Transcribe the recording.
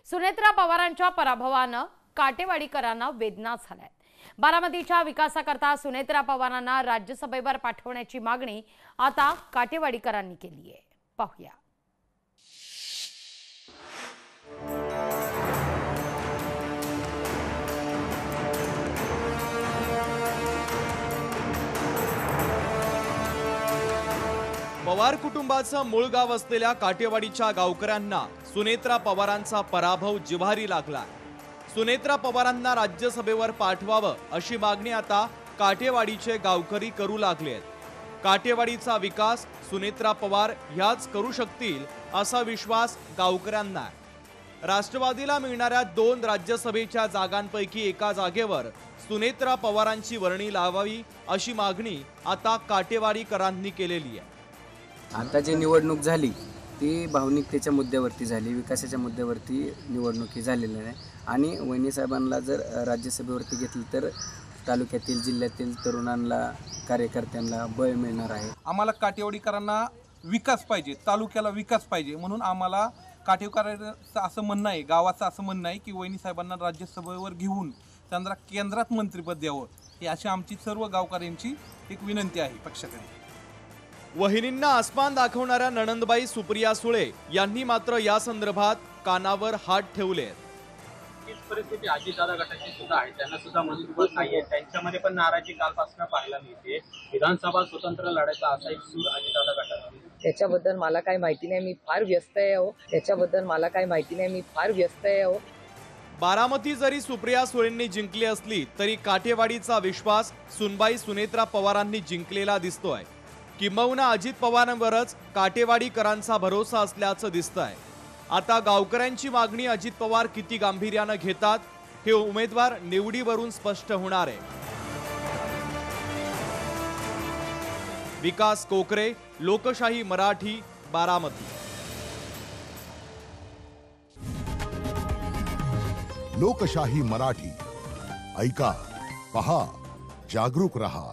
सुनेत्रा पवारांच्या पराभवानं काटेवाडीकरांना वेदना झाल्यात। बारामतीच्या विकासाकरता सुनेत्रा पवारांना राज्यसभेवर पाठवण्याची मागणी आता काटेवाडीकरांनी केली आहे। पाहूया। पवार कुटुंबाचं मूळ गाव असलेल्या काटेवाडीच्या गावकऱ्यांना सुनेत्रा पवारांचा पराभव जिव्हारी लागला। सुनेत्रा पवारांना राज्यसभेवर पाठवावं अशी मागणी आता काटेवाडीचे गावकरी करू लागलेत। काटेवाडीचा विकास सुनेत्रा पवार ह्याच करू शकतील असा विश्वास गावकऱ्यांना आहे। राष्ट्रवादीला मिळणाऱ्या 2 राज्यसभेच्या जागांपैकी एका जागेवर सुनेत्रा पवारांची वर्णी लावावी अशी मागणी आता काटेवाडीकरांनी केलेली आहे। आता जी निवडणूक झाली ती भावनिकतेच्या मुद्द्यावरती झाली, विकासाच्या मुद्द्यावरती निवडणुकी झालेल्या नाही आणि वहिनी साहेबांना जर राज्यसभेवरती घेतली तर तालुक्यातील जिल्ह्यातील तरुणांना कार्यकर्त्यांना बळ मिळणार आहे। आम्हाला काटेवाडीकरांना विकास पाहिजे, तालुक्याला विकास पाहिजे, म्हणून आम्हाला काटेवाडीकरांचं असं म्हणणं आहे, गावाचं असं म्हणणं आहे की वहिनी साहेबांना राज्यसभेवर घेऊन त्यांना केंद्रात मंत्रिपद द्यावं, ही अशी आमची सर्व गावकऱ्यांची एक विनंती आहे पक्षाकडे। वहिनींना आसमान दाखवणाऱ्या नणंदबाई सुप्रिया सुळे यांनी मात्र या संदर्भात कानावर हात ठेवले। हीच परिस्थिती अजितदादा गटाची सुद्धा आहे, त्यांना सुद्धा मंत्रिपद नाहीये, त्यांच्यामध्ये पण नाराजी कालपासून पाहायला मिळते। विधानसभा स्वतंत्र लढायचा असा एक सूर अजितदादा गटाचा। त्याच्याबद्दल मला काही माहिती नाही, मी फार व्यस्त आहे हो। त्याच्याबद्दल मला काही माहिती नाही, मी फार व्यस्त आहे हो। बारामती जरी सुप्रिया सुळेंनी जिंकली असली तरी काटेवाडीचा विश्वास सुनबाई सुनेत्रा पवारांनी जिंकलेला दिसतोय। किंबहुना अजित पवारांवरच काटेवाडीकरांचा भरोसा असल्याचं दिसतंय। आता गावकऱ्यांची मागणी अजित पवार किती गांभीर्यानं घेतात हे उमेदवार निवडीवरून स्पष्ट होणार आहे। विकास कोकरे, लोकशाही मराठी, बारामती। लोकशाही मराठी ऐका, पहा, जागरूक रहा।